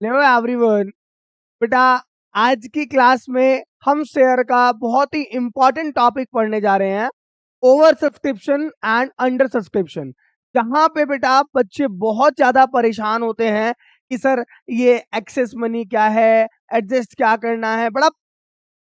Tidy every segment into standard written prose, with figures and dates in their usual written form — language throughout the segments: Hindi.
Hello everyone. बेटा, आज की क्लास में हम शेयर का बहुत ही इंपॉर्टेंट टॉपिक पढ़ने जा रहे हैं, over subscription and under subscription. जहां पे बेटा बच्चे बहुत ज्यादा परेशान होते हैं कि सर ये एक्सेस मनी क्या है, एडजस्ट क्या करना है। बड़ा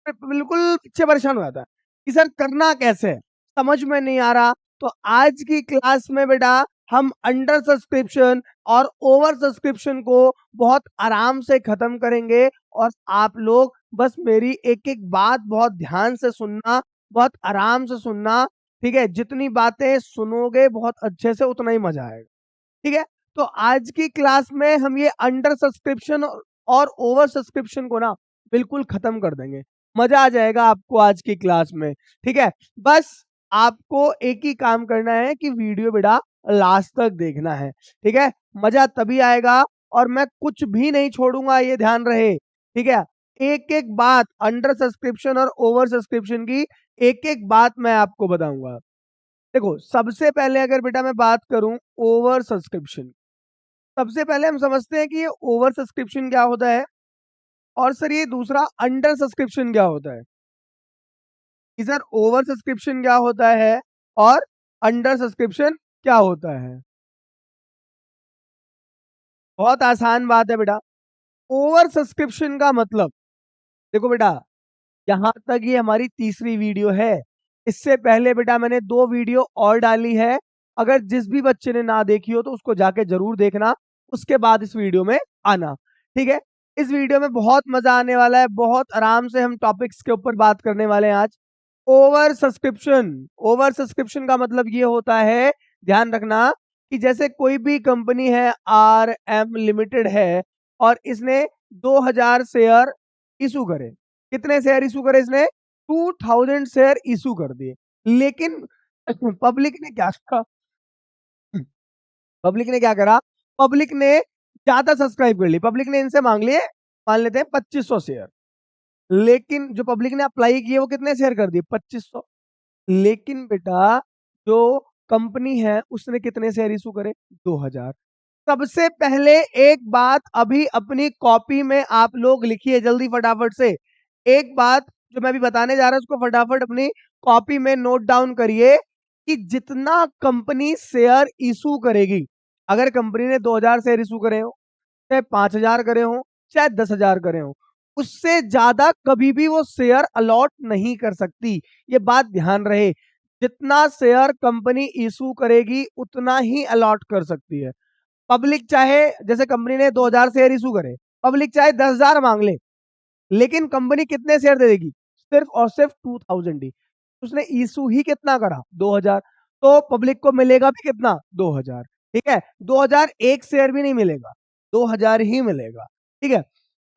बिल्कुल पीछे परेशान हो जाता है कि सर करना कैसे है, समझ में नहीं आ रहा। तो आज की क्लास में बेटा हम अंडर सब्सक्रिप्शन और ओवर सब्सक्रिप्शन को बहुत आराम से खत्म करेंगे। और आप लोग बस मेरी एक एक बात बहुत ध्यान से सुनना, बहुत आराम से सुनना। ठीक है, जितनी बातें सुनोगे बहुत अच्छे से उतना ही मजा आएगा। ठीक है, तो आज की क्लास में हम ये अंडर सब्सक्रिप्शन और ओवर सब्सक्रिप्शन को ना बिल्कुल खत्म कर देंगे। मजा आ जाएगा आपको आज की क्लास में। ठीक है, बस आपको एक ही काम करना है कि वीडियो बेटा लास्ट तक देखना है। ठीक है, मजा तभी आएगा और मैं कुछ भी नहीं छोड़ूंगा, ये ध्यान रहे। ठीक है, एक एक बात अंडर सब्सक्रिप्शन और ओवर सब्सक्रिप्शन की एक एक बात मैं आपको बताऊंगा। देखो, सबसे पहले अगर बेटा मैं बात करूं ओवर सब्सक्रिप्शन, सबसे पहले हम समझते हैं कि ये ओवर सब्सक्रिप्शन क्या होता है और सर ये दूसरा अंडर सब्सक्रिप्शन क्या होता है। कि सर ओवर सब्सक्रिप्शन क्या होता है और अंडर सब्सक्रिप्शन क्या होता है। बहुत आसान बात है बेटा। ओवर सब्सक्रिप्शन का मतलब, देखो बेटा, यहाँ तक ये हमारी तीसरी वीडियो है। इससे पहले बेटा मैंने 2 वीडियो और डाली है। अगर जिस भी बच्चे ने ना देखी हो तो उसको जाके जरूर देखना, उसके बाद इस वीडियो में आना। ठीक है, इस वीडियो में बहुत मजा आने वाला है, बहुत आराम से हम टॉपिक्स के ऊपर बात करने वाले हैं आज। ओवर सब्सक्रिप्शन, ओवर सब्सक्रिप्शन का मतलब ये होता है, ध्यान रखना, कि जैसे कोई भी कंपनी है, आर एम लिमिटेड है, और इसने 2000 शेयर इशू करे। कितने शेयर इशू करे इसने? 2000 शेयर इशू कर दिए। लेकिन पब्लिक ने क्या करा? पब्लिक ने क्या करा? पब्लिक ने ज्यादा सब्सक्राइब कर ली। पब्लिक ने इनसे मांग लिए, मान लेते हैं 2500 शेयर। लेकिन जो पब्लिक ने अप्लाई किए वो कितने शेयर कर दिए? 2500। लेकिन बेटा जो कंपनी है उसने कितने शेयर इशू करे? 2000। सबसे पहले एक बात अभी अपनी कॉपी में आप लोग लिखिए जल्दी फटाफट से। एक बात जो मैं अभी बताने जा रहा हूं उसको फटाफट अपनी कॉपी में नोट डाउन करिए कि जितना कंपनी शेयर इशू करेगी, अगर कंपनी ने 2000 शेयर इशू करे हो, चाहे 5000 करे हो, चाहे 10,000 करे हो, उससे ज्यादा कभी भी वो शेयर अलॉट नहीं कर सकती। ये बात ध्यान रहे। जितना शेयर कंपनी इशू करेगी उतना ही अलॉट कर सकती है। पब्लिक चाहे, जैसे कंपनी ने 2000 शेयर इशू करे, पब्लिक चाहे 10,000 मांग ले, लेकिन कंपनी कितने शेयर दे देगी? सिर्फ और सिर्फ 2000 ही। उसने इशू ही कितना करा? 2000। तो पब्लिक को मिलेगा भी कितना? 2000। ठीक है, 2000 एक शेयर भी नहीं मिलेगा, 2000 ही मिलेगा। ठीक है,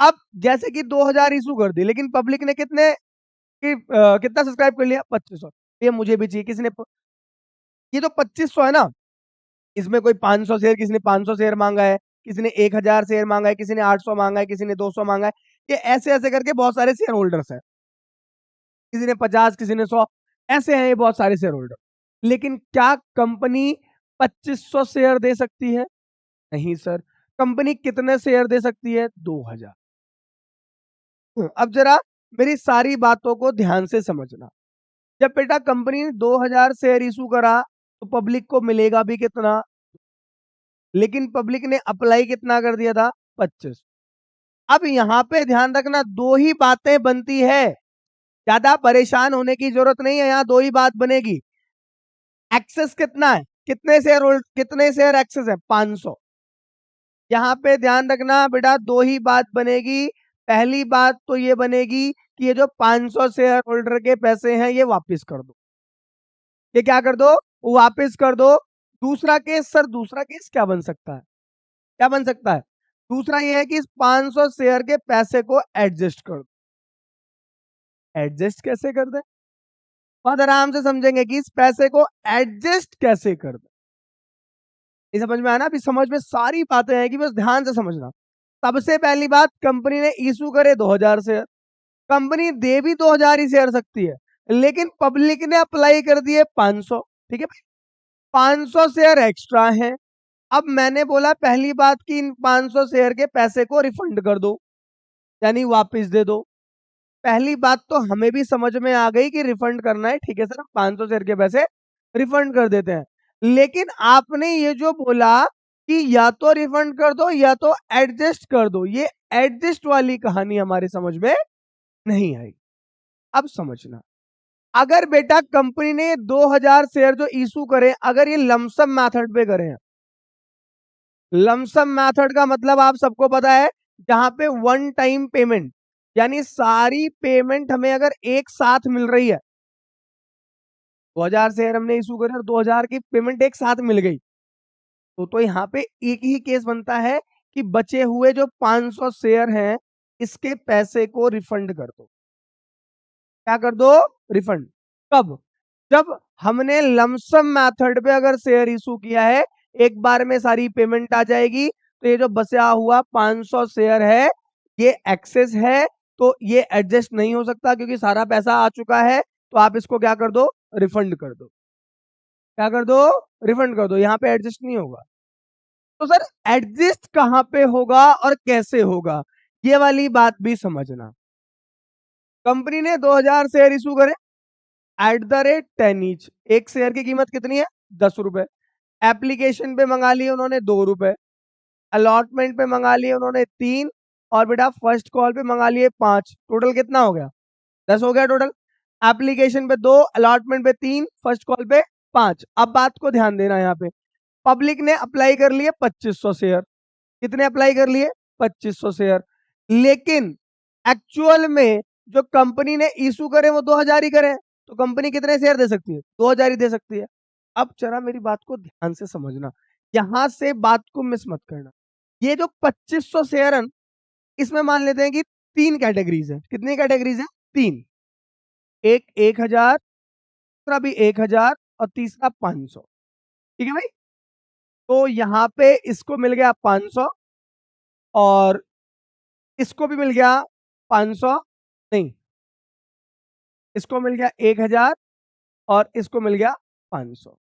अब जैसे कि 2000 इशू कर दी, लेकिन पब्लिक ने कितना सब्सक्राइब कर लिया? 2500। ये मुझे भी चाहिए। ये जो 2500 है ना, इसमें कोई 500 शेयर, किसी ने 500 शेयर मांगा है, किसी ने 1000 शेयर मांगा है, किसी ने 800 मांगा है, किसी ने 200 मांगा है। ये ऐसे ऐसे करके बहुत सारे शेयर होल्डर्स हैं। किसी ने 50, किसी ने 100, ऐसे हैं ये बहुत सारे शेयर होल्डर। लेकिन क्या कंपनी 2500 शेयर दे सकती है? नहीं सर। कंपनी कितने शेयर दे सकती है? 2000। अब जरा मेरी सारी बातों को ध्यान से समझना। जब बेटा कंपनी ने 2000 शेयर इशू करा तो पब्लिक को मिलेगा भी कितना? लेकिन पब्लिक ने अप्लाई कितना कर दिया था? 25। अब यहाँ पे ध्यान रखना, दो ही बातें बनती है, ज्यादा परेशान होने की जरूरत नहीं है। यहाँ दो ही बात बनेगी। एक्सेस कितना है? कितने शेयर एक्सेस है? 500। यहाँ पे ध्यान रखना बेटा, दो ही बात बनेगी। पहली बात तो ये बनेगी कि ये जो 500 शेयर होल्डर के पैसे हैं ये वापस कर दो। ये क्या कर दो? वापस कर दो। दूसरा केस सर, दूसरा केस क्या बन सकता है? क्या बन सकता है? दूसरा ये है कि इस 500 शेयर के पैसे को एडजस्ट कर दो। एडजस्ट कैसे कर दे? बहुत आराम से समझेंगे कि इस पैसे को एडजस्ट कैसे कर दे। ये समझ में आया ना? अभी समझ में सारी बातें हैं कि बस ध्यान से समझना। सबसे पहली बात, कंपनी ने इशू करे 2000 शेयर। कंपनी दे भी 2000 ही शेयर सकती है, लेकिन पब्लिक ने अप्लाई कर दिए 500। ठीक है भाई, 500 शेयर एक्स्ट्रा हैं। अब मैंने बोला पहली बात कि इन 500 शेयर के पैसे को रिफंड कर दो, यानी वापस दे दो। पहली बात तो हमें भी समझ में आ गई कि रिफंड करना है, ठीक है सर, 500 शेयर के पैसे रिफंड कर देते हैं। लेकिन आपने ये जो बोला कि या तो रिफंड कर दो या तो एडजस्ट कर दो, ये एडजस्ट वाली कहानी हमारे समझ में नहीं आई। अब समझना, अगर बेटा कंपनी ने 2000 शेयर जो इशू करे, अगर ये लमसम मेथड पे करे हैं, लमसम मेथड का मतलब आप सबको पता है, जहां पे वन टाइम पेमेंट, यानी सारी पेमेंट हमें अगर एक साथ मिल रही है, 2000 शेयर हमने इशू करे और 2000 की पेमेंट एक साथ मिल गई, तो यहाँ पे एक ही केस बनता है कि बचे हुए जो 500 शेयर हैं, इसके पैसे को रिफंड कर दो। क्या कर दो? रिफंड। कब? जब हमने लमसम मेथड पे अगर शेयर इशू किया है, एक बार में सारी पेमेंट आ जाएगी, तो ये जो बचा हुआ 500 शेयर है, ये एक्सेस है, तो ये एडजस्ट नहीं हो सकता क्योंकि सारा पैसा आ चुका है, तो आप इसको क्या कर दो? रिफंड कर दो। क्या कर दो? रिफंड कर दो, यहाँ पे एडजस्ट नहीं होगा। तो सर एडजस्ट कहां पे होगा और कैसे होगा, ये वाली बात भी समझना। कंपनी ने 2000 शेयर इशू करे एट द रेट 10 ईच, एक शेयर की कीमत कितनी है? 10 रुपए। एप्लीकेशन पे मंगा लिए उन्होंने 2 रुपए, अलॉटमेंट पे मंगा लिए उन्होंने 3, और बेटा फर्स्ट कॉल पे मंगा लिए 5, टोटल कितना हो गया? 10 हो गया टोटल। एप्लीकेशन पे 2, अलॉटमेंट पे 3, फर्स्ट कॉल पे 5। अब बात को ध्यान देना, यहाँ पे पब्लिक ने अप्लाई कर लिए 2500 शेयर। कितने अप्लाई कर लिए? 2500 शेयर। लेकिन एक्चुअल में जो कंपनी ने इशू करे वो 2000 ही करे, तो कंपनी कितने शेयर दे सकती है? 2000 ही दे सकती है। अब जरा मेरी बात को ध्यान से समझना, यहां से बात को मिस मत करना। ये जो 2500 शेयर है, इसमें मान लेते हैं कि 3 कैटेगरीज है। कितनी कैटेगरीज है? 3। एक 1000, दूसरा भी 1000 और तीसरा 500। ठीक है भाई? तो यहाँ पे इसको मिल गया 500 और इसको भी मिल गया 500, नहीं, इसको मिल गया 1000 और इसको मिल गया 500।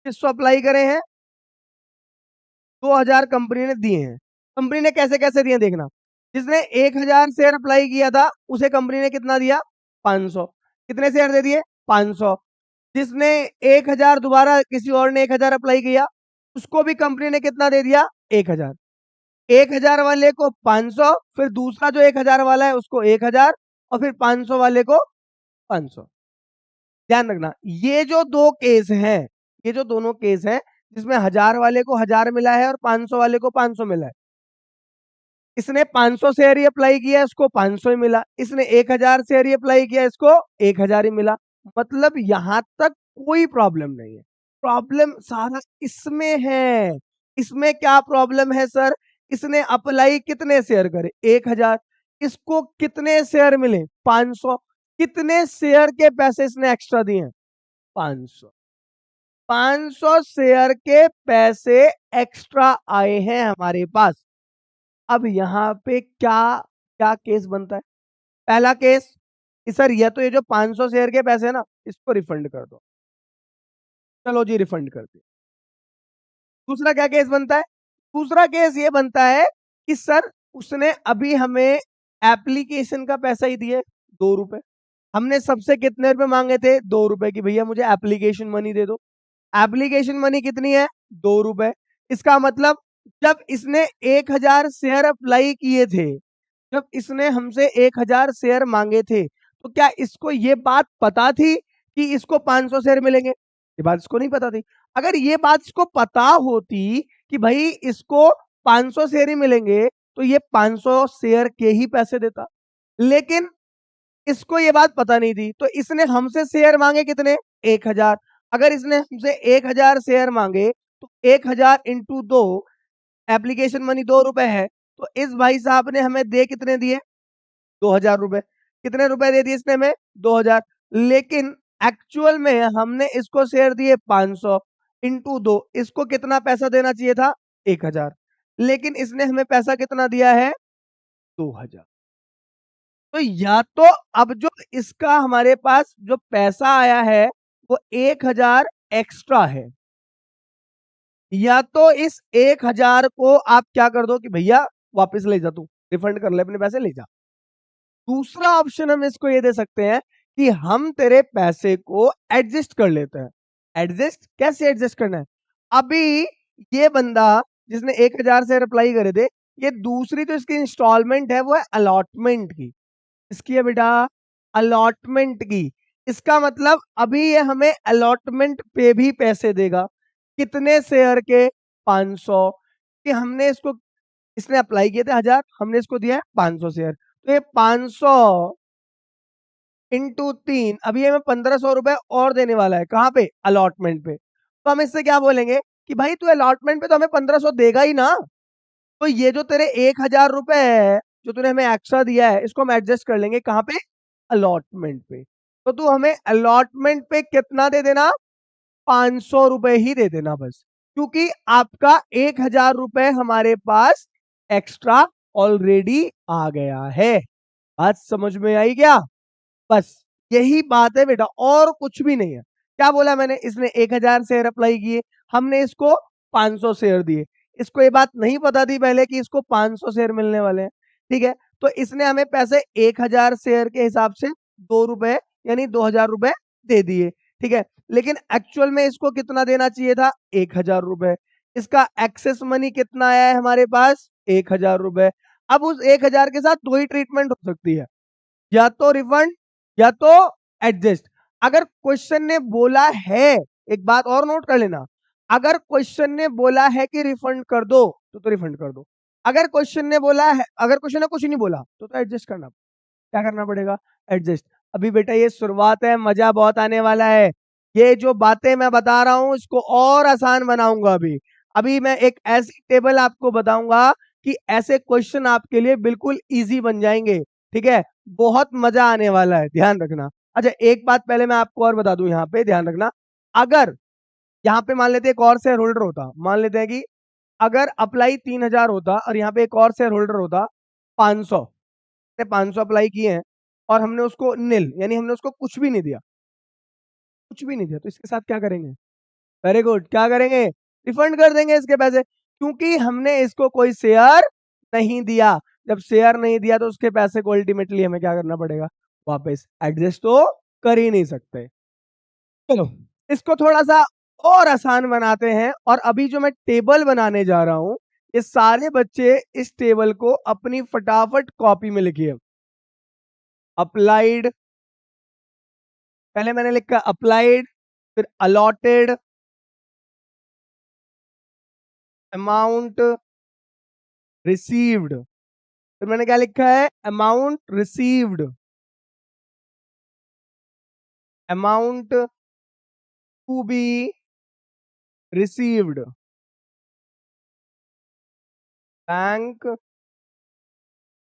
किसको अप्लाई करे हैं? 2000 कंपनी ने दिए हैं। कंपनी ने कैसे कैसे दिए देखना। जिसने 1000 शेयर अप्लाई किया था उसे कंपनी ने कितना दिया? 500। कितने शेयर दे दिए? 500। जिसने 1000 दोबारा किसी और ने 1000 अप्लाई किया, उसको भी कंपनी ने कितना दे दिया? 1000। 1000 वाले को 500, फिर दूसरा जो 1000 वाला है उसको 1000, और फिर 500 वाले को 500। ध्यान रखना, ये जो दो केस हैं, ये जो दोनों केस हैं, जिसमें 1000 वाले को 1000 मिला है और 500 वाले को 500 मिला है, इसने 500 शेयर ही अप्लाई किया, इसको 500 ही मिला। इसने 1000 शेयर ही अप्लाई किया, इसको 1000 ही मिला। मतलब यहां तक कोई प्रॉब्लम नहीं है। प्रॉब्लम सारा इसमें है। इसमें क्या प्रॉब्लम है सर? इसने अप्लाई कितने शेयर करे? 1000। इसको कितने शेयर मिले? 500। कितने शेयर के पैसे इसने एक्स्ट्रा दिए? 500। 500 शेयर के पैसे एक्स्ट्रा आए हैं हमारे पास। अब यहाँ पे क्या क्या केस बनता है? पहला केस कि सर ये तो ये जो 500 शेयर के पैसे है ना, इसको रिफंड कर दो। चलो जी, रिफंड कर दिया। दूसरा क्या केस बनता है? दूसरा केस ये बनता है कि सर उसने अभी हमें एप्लीकेशन का पैसा ही दिए 2 रुपए। हमने सबसे कितने रुपए मांगे थे? 2 रुपए की भैया मुझे एप्लीकेशन मनी दे दो। एप्लीकेशन मनी कितनी है? 2 रुपए। इसका मतलब जब इसने 1000 शेयर अप्लाई किए थे, जब इसने हमसे 1000 शेयर मांगे थे, तो क्या इसको ये बात पता थी कि इसको 500 शेयर मिलेंगे? ये बात इसको नहीं पता थी। अगर ये बात इसको पता होती कि भाई इसको 500 शेयर ही मिलेंगे, तो ये 500 शेयर के ही पैसे देता। लेकिन इसको ये बात पता नहीं थी, तो इसने हमसे शेयर मांगे कितने? 1000। अगर इसने हमसे 1000 शेयर मांगे, तो 1000 इंटू 2, एप्लीकेशन मनी 2 रुपए है, तो इस भाई साहब ने हमें दे कितने दिए? 2000 रुपए। कितने रुपए दे दिए इसने हमें? 2000। लेकिन एक्चुअल में हमने इसको शेयर दिए 500 इंटू 2, इसको कितना पैसा देना चाहिए था? 1000। लेकिन इसने हमें पैसा कितना दिया है? 2000। तो या तो अब जो इसका हमारे पास जो पैसा आया है वो 1000 एक्स्ट्रा है, या तो इस 1000 को आप क्या कर दो कि भैया वापस ले जा, तू रिफंड कर ले अपने पैसे, ले जा। दूसरा ऑप्शन हम इसको ये दे सकते हैं कि हम तेरे पैसे को एडजस्ट कर लेते हैं। एडजस्ट कैसे एडजस्ट करना है? अभी ये बंदा जिसने 1000 से अप्लाई करे थे, ये दूसरी जो इसकी इंस्टॉलमेंट है वो है अलॉटमेंट की। इसकी है बेटा अलॉटमेंट की। इसका मतलब अभी ये हमें अलॉटमेंट पे भी पैसे देगा। कितने शेयर के? 500। कि हमने इसको, इसने अप्लाई किए थे 1000, हमने इसको दिया है 500 शेयर, तो ये 500 इंटू 3, अभी हमें 1500 रुपए और देने वाला है। कहाँ पे? अलॉटमेंट पे। तो हम इससे क्या बोलेंगे कि भाई तू अलॉटमेंट पे तो हमें 1500 देगा ही ना, तो ये जो तेरे 1000 रुपए है जो तूने हमें एक्स्ट्रा दिया है, इसको हम एडजस्ट कर लेंगे। कहाँ पे? अलॉटमेंट पे। तो तू हमें अलॉटमेंट पे कितना दे देना? 500 रुपए ही दे देना बस, क्योंकि आपका 1000 रुपए हमारे पास एक्स्ट्रा ऑलरेडी आ गया है। बात समझ में आई क्या? बस यही बात है बेटा, और कुछ भी नहीं है। क्या बोला मैंने? इसने 1000 शेयर अप्लाई किए, हमने इसको 500 शेयर दिए। इसको ये बात नहीं पता थी पहले कि इसको 500 शेयर मिलने वाले हैं। ठीक है, तो इसने हमें पैसे 1000 शेयर के हिसाब से 2 रुपए यानी 2000 रुपए दे दिए। ठीक है, लेकिन एक्चुअल में इसको कितना देना चाहिए था? 1000 रुपए। इसका एक्सेस मनी कितना आया है हमारे पास? 1000 रुपए। अब उस 1000 के साथ दो ही ट्रीटमेंट हो सकती है, या तो रिफंड या तो एडजस्ट। अगर क्वेश्चन ने बोला है, एक बात और नोट कर लेना, अगर क्वेश्चन ने बोला है कि रिफंड कर दो तो रिफंड कर दो। अगर क्वेश्चन ने बोला है, अगर क्वेश्चन ने कुछ नहीं बोला तो एडजस्ट करना। क्या करना पड़ेगा? एडजस्ट। अभी बेटा ये शुरुआत है, मजा बहुत आने वाला है। ये जो बातें मैं बता रहा हूं इसको और आसान बनाऊंगा। अभी अभी मैं एक ऐसी टेबल आपको बताऊंगा कि ऐसे क्वेश्चन आपके लिए बिल्कुल इजी बन जाएंगे। ठीक है, बहुत मजा आने वाला है, ध्यान रखना। अच्छा एक बात पहले मैं आपको और बता दूं, यहाँ पे ध्यान रखना। अगर यहाँ पे मान लेते हैं एक और शेयर होल्डर होता, मान लेते हैं कि अगर अप्लाई 3000 होता और यहाँ पे एक और शेयर होल्डर होता 500, 500 अप्लाई किए हैं और हमने उसको निल यानी हमने उसको कुछ भी नहीं दिया, कुछ भी नहीं दिया, तो इसके साथ क्या करेंगे? वेरी गुड, क्या करेंगे? रिफंड कर देंगे इसके पैसे, क्योंकि हमने इसको कोई शेयर नहीं दिया। जब शेयर नहीं दिया तो उसके पैसे को अल्टीमेटली हमें क्या करना पड़ेगा? वापस। एडजस्ट तो कर ही नहीं सकते। चलो इसको थोड़ा सा और आसान बनाते हैं, और अभी जो मैं टेबल बनाने जा रहा हूं, ये सारे बच्चे इस टेबल को अपनी फटाफट कॉपी में लिखिए। अप्लाइड, पहले मैंने लिखा अप्लाइड, फिर अलॉटेड, अमाउंट रिसीव्ड, फिर मैंने क्या लिखा है? Amount received, amount to be received, bank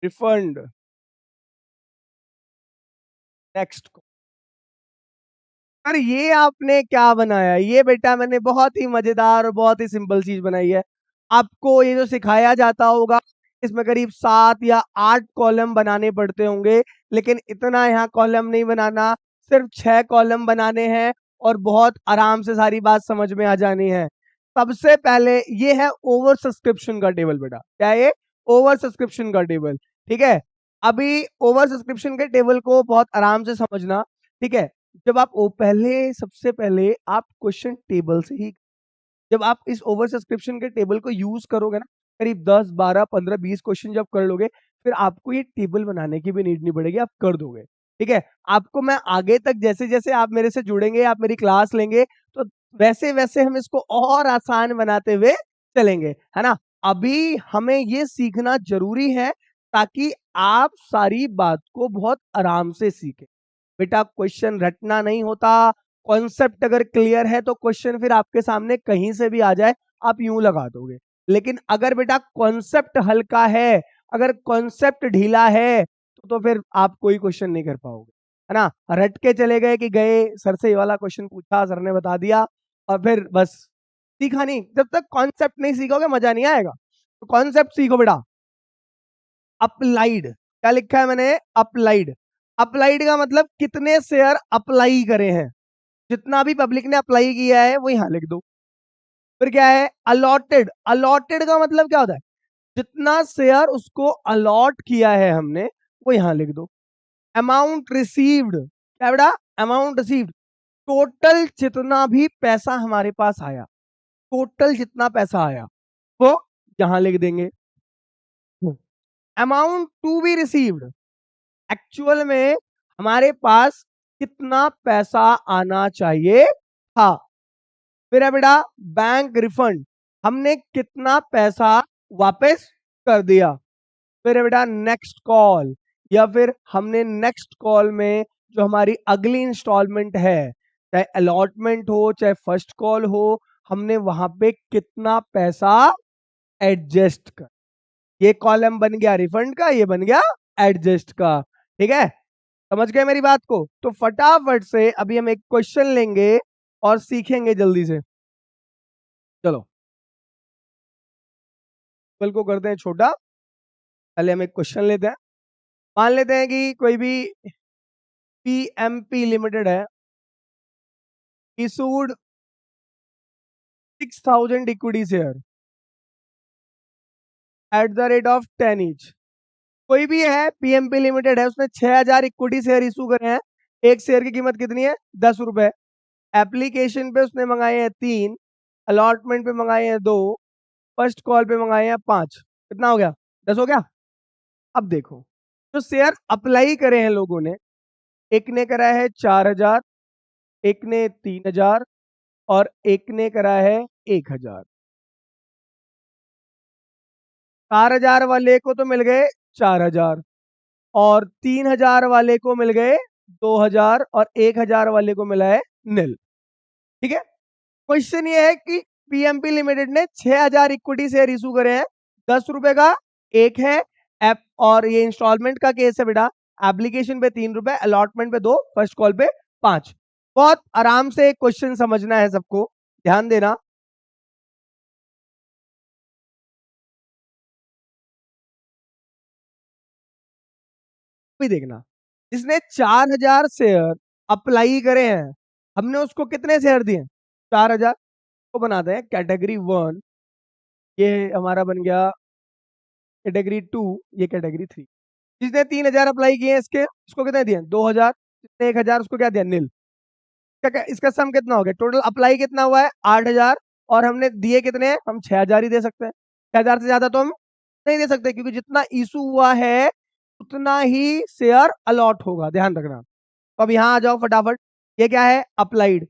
refund. Next. Sir ये आपने क्या बनाया? ये बेटा मैंने बहुत ही मजेदार और बहुत ही सिंपल चीज बनाई है। आपको ये जो सिखाया जाता होगा, इसमें करीब 7 या 8 कॉलम बनाने पड़ते होंगे, लेकिन इतना यहाँ कॉलम नहीं बनाना, सिर्फ 6 कॉलम बनाने हैं और बहुत आराम से सारी बात समझ में आ जानी है। सबसे पहले ये है ओवर सब्सक्रिप्शन का टेबल बेटा। क्या है ये? ओवर सब्सक्रिप्शन का टेबल। ठीक है, अभी ओवर सब्सक्रिप्शन के टेबल को बहुत आराम से समझना। ठीक है, जब आप पहले, सबसे पहले आप क्वेश्चन टेबल से ही, जब आप इस ओवर सब्सक्रिप्शन के टेबल को यूज करोगे ना, करीब 10 12 15 20 क्वेश्चन जब कर लोगे, फिर आपको ये टेबल बनाने की भी नीड नहीं पड़ेगी, आप कर दोगे। ठीक है, आपको मैं आगे तक जैसे जैसे आप मेरे से जुड़ेंगे, आप मेरी क्लास लेंगे, तो वैसे वैसे हम इसको और आसान बनाते हुए चलेंगे, है ना। अभी हमें ये सीखना जरूरी है ताकि आप सारी बात को बहुत आराम से सीखें। बेटा क्वेश्चन रटना नहीं होता, कॉन्सेप्ट अगर क्लियर है तो क्वेश्चन फिर आपके सामने कहीं से भी आ जाए आप यूं लगा दोगे। लेकिन अगर बेटा कॉन्सेप्ट हल्का है, अगर कॉन्सेप्ट ढीला है, तो फिर आप कोई क्वेश्चन नहीं कर पाओगे, है ना। रट के चले गए कि गए सर से ये वाला क्वेश्चन पूछा, सर ने बता दिया और फिर बस सीखा नहीं। जब तक कॉन्सेप्ट नहीं सीखोगे मजा नहीं आएगा, तो कॉन्सेप्ट सीखो बेटा। अप्लाइड, क्या लिखा है मैंने? अप्लाइड। अप्लाइड का मतलब कितने शेयर अप्लाई करे हैं, जितना भी पब्लिक ने अप्लाई किया है वो यहां लिख दो। फिर क्या है अलॉटेड, अलॉटेड का मतलब क्या होता है जितना शेयर उसको अलॉट किया है हमने वो यहां लिख दो। अमाउंट रिसीव्ड, क्या बेटा अमाउंट रिसीव्ड, टोटल जितना भी पैसा हमारे पास आया, टोटल जितना पैसा आया वो यहां लिख देंगे। Amount to be received, actual में हमारे पास कितना पैसा आना चाहिए था। फिर है बेटा बैंक रिफंड, हमने कितना पैसा वापस कर दिया। फिर है बेटा नेक्स्ट कॉल, या फिर हमने नेक्स्ट कॉल में जो हमारी अगली इंस्टॉलमेंट है, चाहे अलॉटमेंट हो चाहे फर्स्ट कॉल हो, हमने वहां पे कितना पैसा एडजस्ट कर, ये कॉलम बन गया रिफंड का, ये बन गया एडजस्ट का। ठीक है, समझ गए मेरी बात को? तो फटाफट से अभी हम एक क्वेश्चन लेंगे और सीखेंगे जल्दी से। चलो कल को करते हैं छोटा, पहले हम एक क्वेश्चन लेते हैं। मान लेते हैं कि कोई भी पीएमपी लिमिटेड है, issued 6000 equity share at the rate of 10 each. कोई भी है पीएमपी लिमिटेड है, उसने 6000 इक्विटी शेयर इशू करे हैं, एक शेयर की कीमत कितनी है 10 रुपए। एप्लीकेशन पे उसने मंगाए हैं 3, अलॉटमेंट पे मंगाए हैं 2, फर्स्ट कॉल पे मंगाए हैं 5। कितना हो गया 10 हो गया। अब देखो जो शेयर अप्लाई करे हैं लोगों ने, एक ने करा है 4000, एक ने 3000 और एक ने करा है 1000। 4000 वाले को तो मिल गए 4000 और 3000 वाले को मिल गए 2000 और 1000 वाले को मिला है नील। ठीक है, क्वेश्चन ये है कि पीएमपी लिमिटेड ने 6000 इक्विटी शेयर इशू करे हैं, 10 रुपए का एक है एप, और ये इंस्टॉलमेंट का केस है बेटा। एप्लीकेशन पे 3 रुपए, अलॉटमेंट पे 2, फर्स्ट कॉल पे 5। बहुत आराम से क्वेश्चन समझना है सबको, ध्यान देना। भी देखना, जिसने 4000 शेयर अप्लाई करे हैं, हमने उसको कितने शेयर दिए 4000 को बनाते हैं कैटेगरी 1, ये हमारा बन गया कैटेगरी 2, ये कैटेगरी 3। जिसने 3000 अप्लाई किए हैं इसके, उसको कितने दिए 2000, जिसने 1000 उसको क्या दिया नील। इसका सम कितना हो गया, टोटल अप्लाई कितना हुआ है 8000 और हमने दिए कितने हैं, हम 6000 ही दे सकते हैं। 6000 से ज्यादा तो हम नहीं दे सकते, क्योंकि जितना इशू हुआ है उतना ही शेयर अलॉट होगा, ध्यान रखना। तो अब यहां आ जाओ फटाफट, ये क्या है अप्लाइड,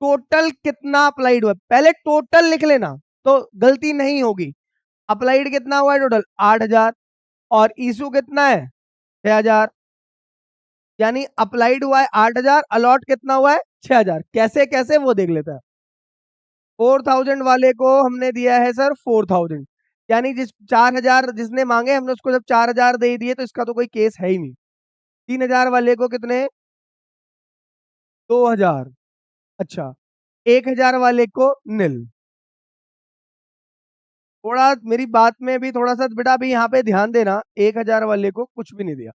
टोटल कितना अप्लाइड हुआ है? पहले टोटल लिख लेना तो गलती नहीं होगी। अप्लाइड कितना हुआ है टोटल 8000 और इशू कितना है 6000, यानी अप्लाइड हुआ है 8000, अलॉट कितना हुआ है 6000। कैसे कैसे वो देख लेता है। 4000 वाले को हमने दिया है सर 4000, यानी जिस 4000 जिसने मांगे हमने उसको जब 4000 दे दिए तो इसका तो कोई केस है ही नहीं। 3000 वाले को कितने 2000, अच्छा 1000 वाले को नील। थोड़ा मेरी बात में भी थोड़ा सा बेटा भी यहाँ पे ध्यान देना, 1000 वाले को कुछ भी नहीं दिया।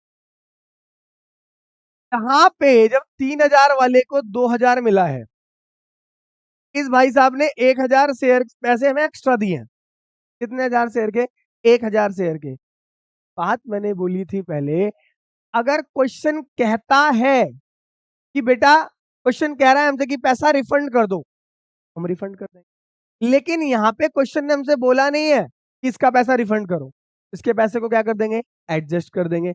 यहाँ पे जब 3000 वाले को 2000 मिला है, इस भाई साहब ने 1000 शेयर पैसे हमें एक्स्ट्रा दिए हैं। कितने हजार शेयर के 1000 शेयर के। बात मैंने बोली थी पहले, अगर क्वेश्चन कहता है कि बेटा क्वेश्चन कह रहा है हमसे कि पैसा रिफंड कर दो, हम रिफंड कर देंगे। लेकिन यहाँ पे क्वेश्चन ने हमसे बोला नहीं है कि इसका पैसा रिफंड करो, इसके पैसे को क्या कर देंगे एडजस्ट कर देंगे।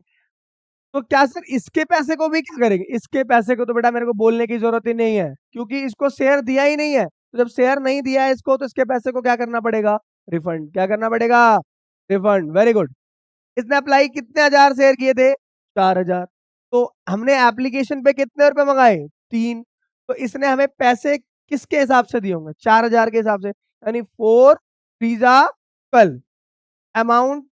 तो क्या सर इसके पैसे को भी क्या करेंगे, इसके पैसे को तो बेटा मेरे को बोलने की जरूरत ही नहीं है, क्योंकि इसको शेयर दिया ही नहीं है। तो जब शेयर नहीं दिया है इसको, तो इसके पैसे को क्या करना पड़ेगा रिफंड, क्या करना पड़ेगा रिफंड। Very good. इसने अप्लाई कितने हजार शेयर किए थे 4000, तो हमने एप्लीकेशन पे कितने रुपए मंगाए 3, तो इसने हमें पैसे किसके हिसाब से दिए होंगे 4000 के हिसाब से, यानी 4 3 12। अमाउंट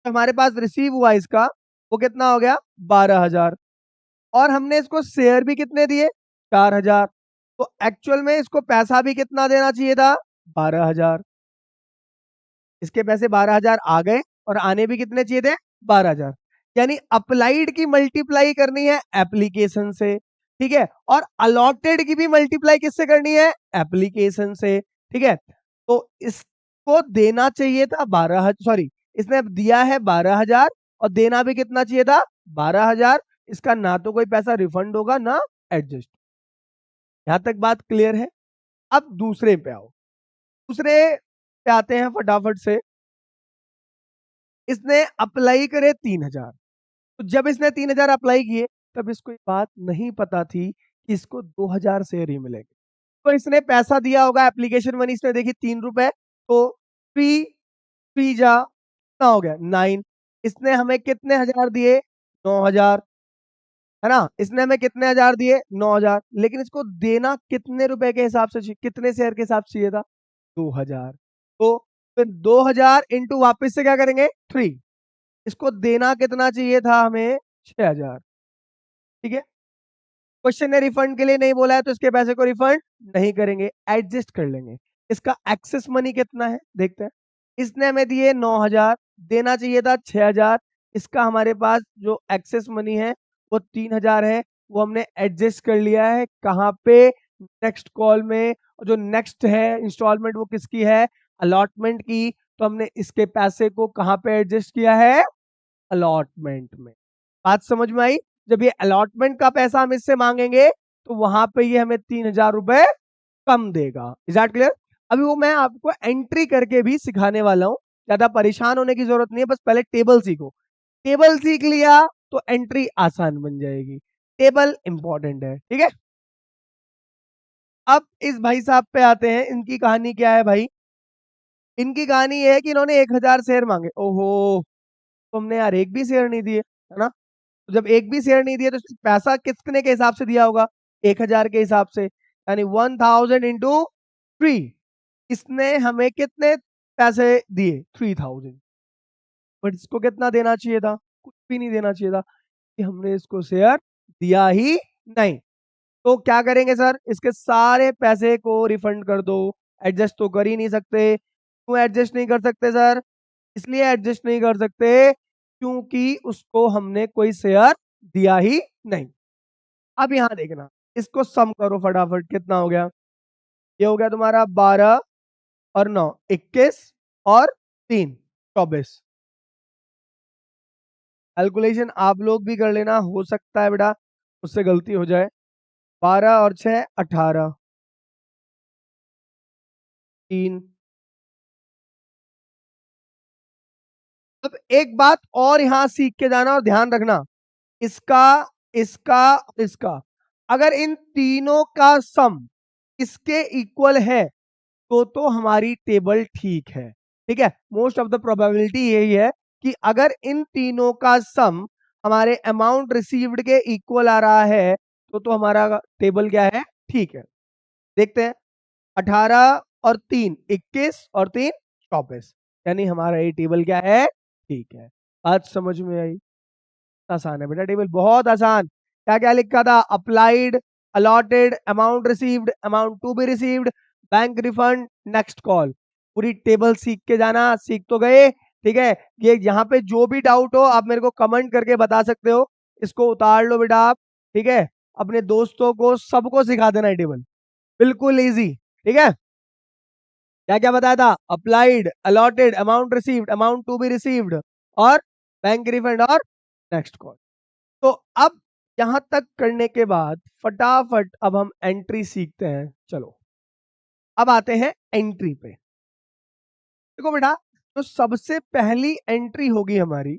हमारे पास रिसीव हुआ इसका वो कितना हो गया 12000, और हमने इसको शेयर भी कितने दिए 4000, तो एक्चुअल में इसको पैसा भी कितना देना चाहिए था 12000। इसके पैसे 12000 आ गए और आने भी कितने चाहिए थे 12000, यानी अप्लाइड की मल्टीप्लाई करनी है एप्लीकेशन से। ठीक है, और अलॉटेड की भी मल्टीप्लाई किससे करनी है, एप्लीकेशन से। ठीक है, तो इसको देना चाहिए था 12, सॉरी, इसने दिया है 12,000 और देना भी कितना चाहिए था, 12,000। इसका ना तो कोई पैसा रिफंड होगा ना एडजस्ट। यहां तक बात क्लियर है। अब दूसरे पे आओ, दूसरे पे आते हैं फटाफट से। इसने अप्लाई करे 3,000, तो जब इसने 3,000 अप्लाई किए तब इसको एक बात नहीं पता थी कि इसको 2,000 शेयर ही मिलेंगे। तो इसने पैसा दिया होगा, एप्लीकेशन मनी इसने देखी 3 रुपए, तो 3 जा कितना हो गया 9। इसने हमें कितने हजार दिए, 9,000, है ना। इसने हमें कितने हजार दिए, 9,000, लेकिन इसको देना कितने रुपए के हिसाब से कितने शेयर के हिसाब से चाहिए था, 2,000। तो फिर 2,000 इंटू वापिस से क्या करेंगे 3। इसको देना कितना चाहिए था हमें, 6,000। ठीक है, क्वेश्चन ने रिफंड के लिए नहीं बोला है तो इसके पैसे को रिफंड नहीं करेंगे, एडजस्ट कर लेंगे। इसका एक्सेस मनी कितना है देखते हैं। इसने हमें दिए 9,000, देना चाहिए था 6,000। इसका हमारे पास जो एक्सेस मनी है वो 3,000 है, वो हमने एडजस्ट कर लिया है कहाँ पे, नेक्स्ट कॉल में। और जो नेक्स्ट है इंस्टॉलमेंट वो किसकी है, अलॉटमेंट की। तो हमने इसके पैसे को कहाँ पे एडजस्ट किया है, अलॉटमेंट में। बात समझ में आई। जब ये अलॉटमेंट का पैसा हम इससे मांगेंगे तो वहां पे ये हमें 3,000 रुपए कम देगा। Is that clear. अभी वो मैं आपको एंट्री करके भी सिखाने वाला हूं, ज्यादा परेशान होने की जरूरत नहीं है, बस पहले टेबल सीखो। टेबल सीख लिया तो एंट्री आसान बन जाएगी। टेबल इंपॉर्टेंट है, ठीक है। अब इस भाई साहब पे आते हैं, इनकी कहानी क्या है भाई। इनकी कहानी ये है कि इन्होंने 1,000 शेयर मांगे। ओहो, तुमने यार एक भी शेयर नहीं दिए, है ना। तो जब एक भी शेयर नहीं दिया तो पैसा कितने के हिसाब से दिया होगा, 1,000 के हिसाब से, यानी 1,000 इंटू 3। इसने हमें कितने पैसे दिए, 3,000। बट इसको कितना देना चाहिए था, कुछ भी नहीं देना चाहिए था, कि हमने इसको शेयर दिया ही नहीं। तो क्या करेंगे सर, इसके सारे पैसे को रिफंड कर दो। एडजस्ट तो कर ही नहीं सकते। क्यों एडजस्ट नहीं कर सकते सर, इसलिए एडजस्ट नहीं कर सकते क्योंकि उसको हमने कोई शेयर दिया ही नहीं। अब यहां देखना, इसको सम करो फटाफट, कितना हो गया, ये हो गया तुम्हारा 12 और 9 21 और 3 24। कैलकुलेशन आप लोग भी कर लेना, हो सकता है बेटा उससे गलती हो जाए। 12 और 6 18, 3। अब एक बात और यहां सीख के जाना और ध्यान रखना, इसका, इसका, इसका, अगर इन तीनों का सम इसके इक्वल है तो हमारी टेबल ठीक है। ठीक है, मोस्ट ऑफ द प्रोबेबिलिटी यही है कि अगर इन तीनों का सम हमारे अमाउंट रिसीव्ड के इक्वल आ रहा है तो हमारा टेबल क्या है, ठीक है। देखते हैं, 18 और 3 21 और 3 24, यानी हमारा ये टेबल क्या है, ठीक है। बात समझ में आई। आसान है बेटा टेबल, बहुत आसान। क्या क्या लिखा था, applied, allotted, amount received, amount to be received, bank refund, next call. पूरी टेबल सीख के जाना, सीख तो गए, ठीक है। ये यहाँ पे जो भी डाउट हो आप मेरे को कमेंट करके बता सकते हो, इसको उतार लो बेटा आप, ठीक है। अपने दोस्तों को सबको सिखा देना है टेबल, बिल्कुल इजी, ठीक है। क्या क्या बताया था, applied, allotted, amount received, amount to be received, और बैंक रिफंड और नेक्स्ट कॉल। तो अब यहां तक करने के बाद फटाफट अब हम एंट्री सीखते हैं। चलो अब आते हैं एंट्री पे। देखो बेटा, तो सबसे पहली एंट्री होगी हमारी,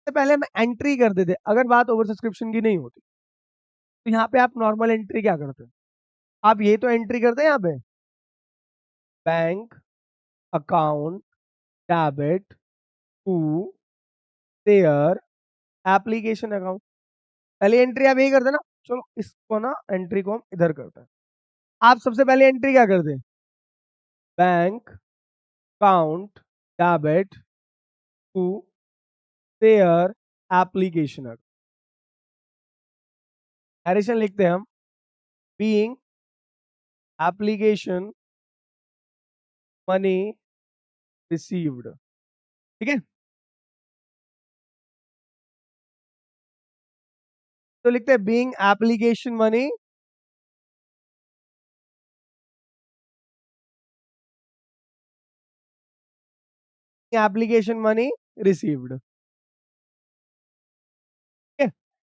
सबसे पहले हम एंट्री कर देते अगर बात ओवर सब्सक्रिप्शन की नहीं होती। तो यहाँ पे आप नॉर्मल एंट्री क्या करते हैं, आप ये तो एंट्री करते हैं यहाँ पे, bank account debit to share application account, पहली एंट्री आप यही करते हैं ना। चलो इसको ना एंट्री को हम इधर करते हैं। आप सबसे पहले एंट्री क्या करते हैं, bank account debit to share application, addition लिखते हैं हम, बीइंग एप्लीकेशन मनी रिसीव्ड। ठीक है, तो लिखते हैं being application money application money received.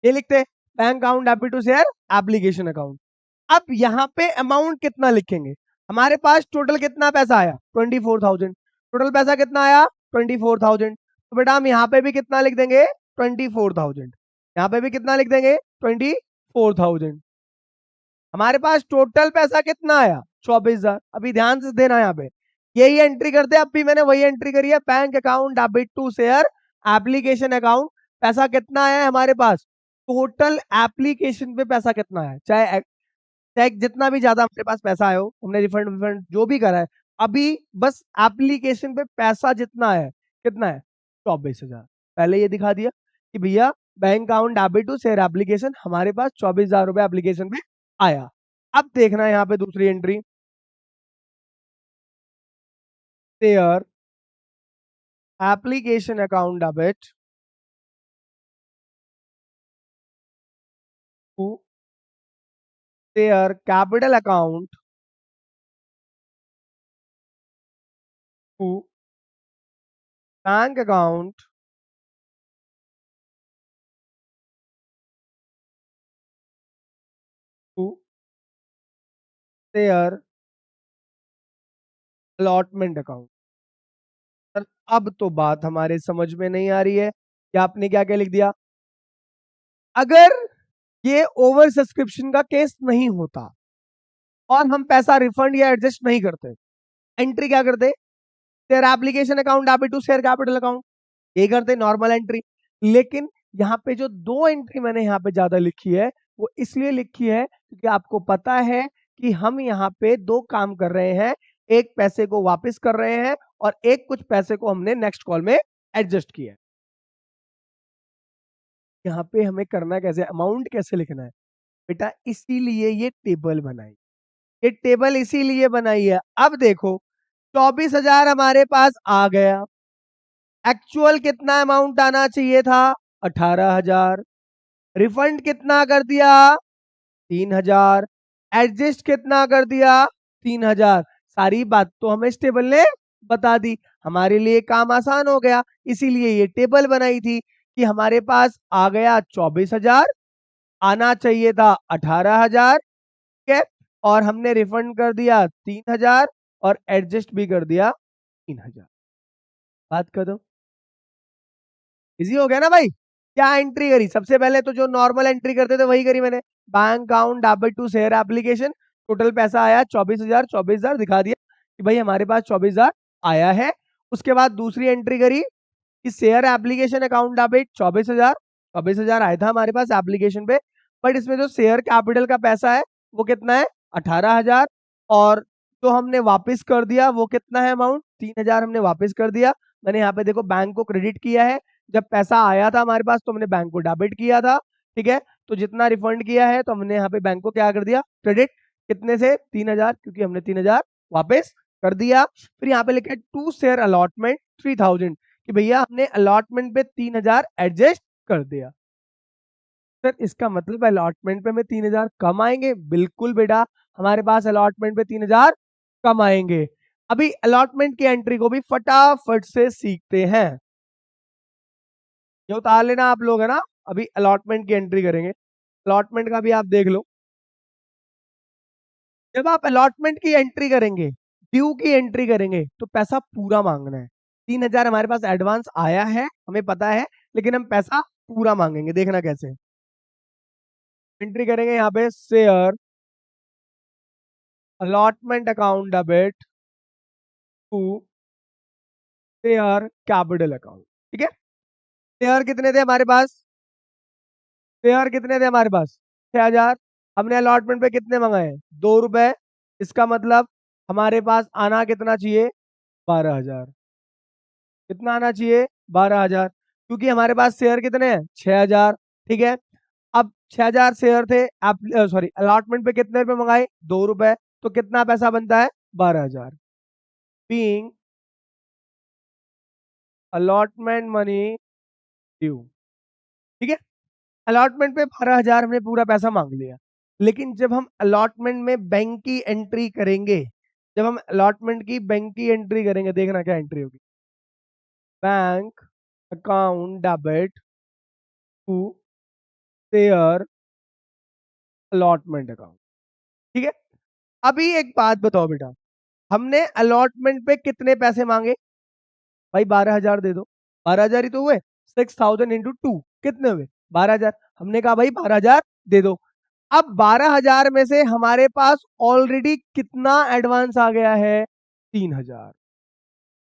ये लिखते हैं bank account debit to share application account. अब यहाँ पे अमाउंट कितना लिखेंगे? हमारे पास टोटल कितना पैसा आया? 24,000। टोटल पैसा कितना आया? 24,000। तो बेटा हम यहाँ पे भी कितना लिख देंगे? 24,000। यहाँ पे भी कितना लिख देंगे? 24,000। हमारे पास टोटल पैसा कितना आया? 24,000। अभी ध्यान से देना यहाँ पे, यही एंट्री करते हैं। अब भी मैंने वही एंट्री करी है, bank account debit to share application account. पैसा कितना आया है हमारे पास? टोटल एप्लीकेशन पे पैसा कितना है, चाहे टैग जितना भी ज्यादा हमारे पास पैसा आया हो, हमने रिफंड विफंड जो भी करा है, अभी बस एप्लीकेशन पे पैसा जितना है कितना है? 24,000। पहले ये दिखा दिया कि भैया bank account debit to share application, हमारे पास 24,000 रुपए एप्लीकेशन पे आया। अब देखना है यहाँ पे दूसरी entry, share application account debit to share capital account to bank account to share allotment account. Sir अब तो बात हमारे समझ में नहीं आ रही है कि आपने क्या क्या लिख दिया। अगर ये ओवर सब्सक्रिप्शन का केस नहीं होता और हम पैसा रिफंड या एडजस्ट नहीं करते, एंट्री क्या करते? Share application account debit to share capital account, ये करते नॉर्मल एंट्री। लेकिन यहाँ पे जो दो एंट्री मैंने यहाँ पे ज्यादा लिखी है, वो इसलिए लिखी है क्योंकि आपको पता है कि हम यहाँ पे दो काम कर रहे हैं, एक पैसे को वापस कर रहे हैं और एक कुछ पैसे को हमने नेक्स्ट कॉल में एडजस्ट किया है। यहाँ पे हमें करना कैसे, अमाउंट कैसे लिखना है बेटा, इसीलिए ये टेबल बनाई। ये टेबल इसीलिए बनाई है। अब देखो 24,000 हमारे पास आ गया, एक्चुअल कितना अमाउंट आना चाहिए था? 18,000। रिफंड कितना कर दिया? 3,000। एडजस्ट कितना कर दिया? 3,000। सारी बात तो हमें इस टेबल ने बता दी, हमारे लिए काम आसान हो गया। इसीलिए ये टेबल बनाई थी कि हमारे पास आ गया 24,000, आना चाहिए था 18,000, ठीक है, और हमने रिफंड कर दिया 3,000 और एडजस्ट भी कर दिया 3,000। बात कर दो, इजी हो गया ना भाई? क्या एंट्री करी? सबसे पहले तो जो नॉर्मल एंट्री करते थे वही करी मैंने, bank account debit to share application, total पैसा आया 24,000, 24,000 दिखा दिया कि भाई हमारे पास 24,000 आया है। उसके बाद दूसरी एंट्री करी कि शेयर एप्लीकेशन अकाउंट डेबिट 24,000, 24,000 आया था हमारे पास एप्लीकेशन पे, बट इसमें जो शेयर कैपिटल का पैसा है वो कितना है? 18,000। और जो हमने वापस कर दिया वो कितना है अमाउंट? 3,000 हमने वापस कर दिया। मैंने यहाँ पे देखो बैंक को क्रेडिट किया है, जब पैसा आया था हमारे पास तो हमने बैंक को डेबिट किया था, ठीक है, तो जितना रिफंड किया है तो हमने यहाँ पे बैंक को क्या कर दिया? क्रेडिट। कितने से? 3,000, क्योंकि हमने 3,000 वापस कर दिया। फिर यहाँ पे लिखा है टू शेयर अलॉटमेंट 3,000, कि भैया हमने अलॉटमेंट पे 3,000 एडजस्ट कर दिया। सर इसका मतलब अलॉटमेंट पे हमें 3,000 कम आएंगे? बिल्कुल बेटा, हमारे पास अलॉटमेंट पे 3,000 कम आएंगे। अभी अलॉटमेंट की एंट्री को भी फटाफट से सीखते हैं, ये उतार लेना आप लोग, है ना? अभी अलॉटमेंट की एंट्री करेंगे, अलॉटमेंट का भी आप देख लो। जब आप अलॉटमेंट की एंट्री करेंगे, ड्यू की एंट्री करेंगे, तो पैसा पूरा मांगना है। 3,000 हमारे पास एडवांस आया है, हमें पता है, लेकिन हम पैसा पूरा मांगेंगे। देखना कैसे एंट्री करेंगे, यहाँ पे share allotment account debit to share capital account, ठीक है। शेयर कितने थे हमारे पास? शेयर कितने थे हमारे पास? 6,000। हमने अलॉटमेंट पे कितने मंगाए? 2 रुपए। इसका मतलब हमारे पास आना कितना चाहिए? 12,000। कितना आना चाहिए? 12,000, क्योंकि हमारे पास शेयर कितने हैं? 6,000, ठीक है। अब 6,000 शेयर थे, आप सॉरी अलॉटमेंट पे कितने रुपए मंगाए? 2 रुपए, तो कितना पैसा बनता है? 12,000। बीइंग अलॉटमेंट मनी ड्यू, ठीक है। अलॉटमेंट पे 12,000 हमने पूरा पैसा मांग लिया, लेकिन जब हम अलॉटमेंट में बैंक की एंट्री करेंगे, जब हम अलॉटमेंट की बैंक की एंट्री करेंगे, देखना क्या एंट्री होगी, bank account debit to share allotment account. ठीक है, अभी एक बात बताओ बेटा, हमने अलॉटमेंट पे कितने पैसे मांगे? भाई 12,000 दे दो, 12,000 ही तो हुए, 6,000 इंटू 2 कितने हुए? 12,000। हमने कहा भाई 12,000 दे दो। अब 12,000 में से हमारे पास ऑलरेडी कितना एडवांस आ गया है? 3,000।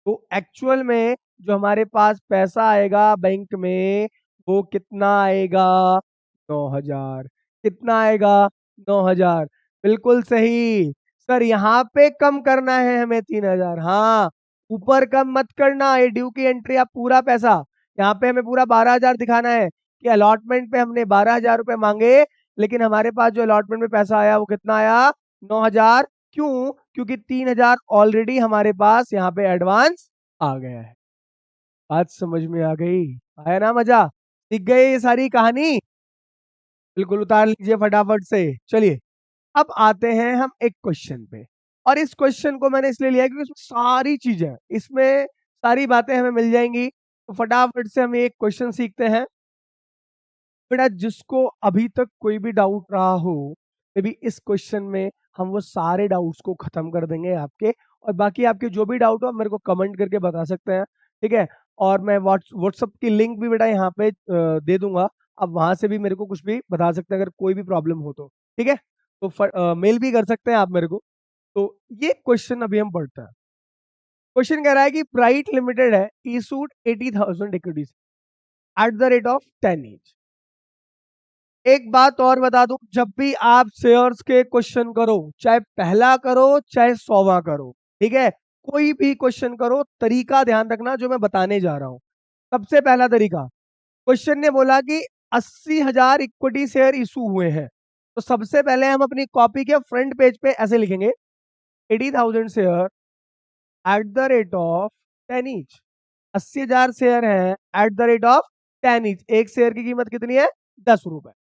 तो एक्चुअल में जो हमारे पास पैसा आएगा बैंक में वो कितना आएगा? 9,000। कितना आएगा? 9,000। बिल्कुल सही सर, यहाँ पे कम करना है हमें 3,000। हाँ, ऊपर कम मत करना, ये ड्यू की एंट्री आप पूरा पैसा, यहाँ पे हमें पूरा 12,000 दिखाना है कि अलॉटमेंट पे हमने 12,000 रुपए मांगे, लेकिन हमारे पास जो अलॉटमेंट में पैसा आया वो कितना आया? 9,000। क्यों? क्योंकि 3,000 ऑलरेडी हमारे पास यहाँ पे एडवांस आ गया है। बात समझ में आ गई? आया ना मजा? सीख गए ये सारी कहानी? बिल्कुल उतार लीजिए फटाफट से। चलिए, अब आते हैं हम एक क्वेश्चन पे, और इस क्वेश्चन को मैंने इसलिए लिया है क्योंकि इसमें सारी चीजें, इसमें सारी बातें हमें मिल जाएंगी। तो फटाफट से हम एक क्वेश्चन सीखते हैं। बेटा जिसको अभी तक कोई भी डाउट रहा हो, मे बी इस क्वेश्चन में हम वो सारे डाउट्स को खत्म कर देंगे आपके, और बाकी आपके जो भी डाउट हो मेरे को कमेंट करके बता सकते हैं। ठीक है, और मैं व्हाट्सअप की लिंक भी बेटा यहाँ पे दे दूंगा, आप वहां से भी मेरे को कुछ भी बता सकते हैं अगर कोई भी प्रॉब्लम हो तो। ठीक है, तो मेल भी कर सकते हैं आप मेरे को। तो ये क्वेश्चन अभी हम पढ़ते हैं। क्वेश्चन कह रहा है कि प्राइट लिमिटेड है issued 80,000 equities eight the rate of 10 each. एक बात और बता दूं, जब भी आप शेयर्स के क्वेश्चन करो, चाहे पहला करो चाहे 100वां करो, ठीक है, कोई भी क्वेश्चन करो, तरीका ध्यान रखना जो मैं बताने जा रहा हूं। सबसे पहला तरीका, क्वेश्चन ने बोला कि 80,000 इक्विटी शेयर इशू हुए हैं, तो सबसे पहले हम अपनी कॉपी के फ्रंट पेज पे ऐसे लिखेंगे 80,000 share at the rate of 10 each. 80,000 share हैं at the rate of 10 each. एक शेयर की कीमत कितनी है? 10 रुपए।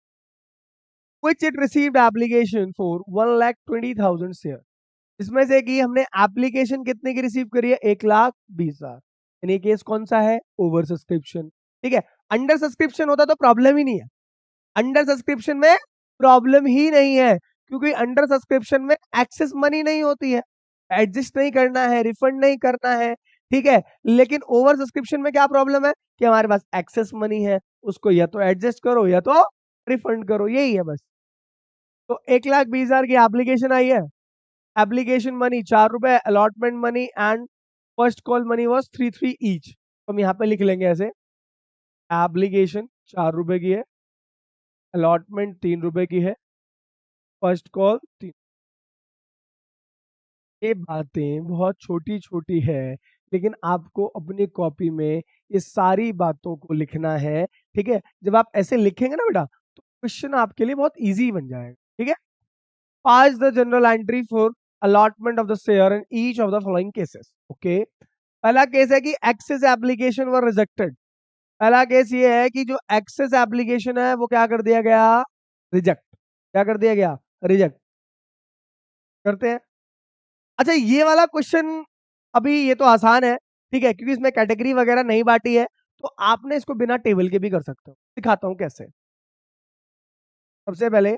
which it received application for 1,20,000 share. इसमें से कि हमने एप्लीकेशन कितने की रिसीव करी है? 1,20,000। यानी केस कौन सा है? Over subscription. ठीक है, अंडर सब्सक्रिप्शन होता तो प्रॉब्लम ही नहीं है, अंडर सब्सक्रिप्शन में प्रॉब्लम ही नहीं है, क्योंकि अंडर सब्सक्रिप्शन में एक्सेस मनी नहीं होती है, एडजस्ट नहीं करना है, रिफंड नहीं करना है। ठीक है, लेकिन ओवर सब्सक्रिप्शन में क्या प्रॉब्लम है कि हमारे पास एक्सेस मनी है, उसको या तो एडजस्ट करो या तो रिफंड करो, यही है बस। तो 1,20,000 की एप्लीकेशन आई है, एप्लीकेशन मनी 4 रुपए, allotment money and first call money was 3 each. तो हम यहाँ पे लिख लेंगे ऐसे, एप्लीकेशन 4 रुपए की है, अलॉटमेंट 3 रुपए की है, फर्स्ट कॉल 3। ये बातें बहुत छोटी छोटी है, लेकिन आपको अपनी कॉपी में ये सारी बातों को लिखना है। ठीक है, जब आप ऐसे लिखेंगे ना बेटा, तो क्वेश्चन आपके लिए बहुत इजी बन जाएगा। ठीक है, pass the general entry for allotment of the share in each of the following cases. Okay, पहला केस है कि एक्सेस एप्लीकेशन वर रिजेक्टेड। पहला केस ये है कि जो एक्सेस एप्लीकेशन है वो क्या कर दिया गया? रिजेक्ट। क्या कर दिया गया? रिजेक्ट करते हैं। अच्छा, ये वाला क्वेश्चन अभी ये तो आसान है, ठीक है, क्योंकि इसमें कैटेगरी वगैरह नहीं बांटी है, तो आपने इसको बिना टेबल के भी कर सकते हो। दिखाता हूं कैसे। सबसे पहले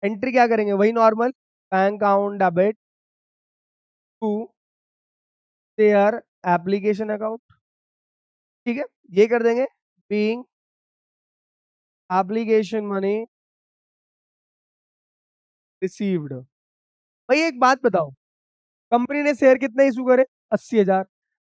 एंट्री क्या करेंगे? वही normal, bank account debit to share application account. ठीक है, ये कर देंगे, बीइंग एप्लीकेशन मनी रिसीव्ड। भाई एक बात बताओ, कंपनी ने शेयर कितने इशू करे? 80,000,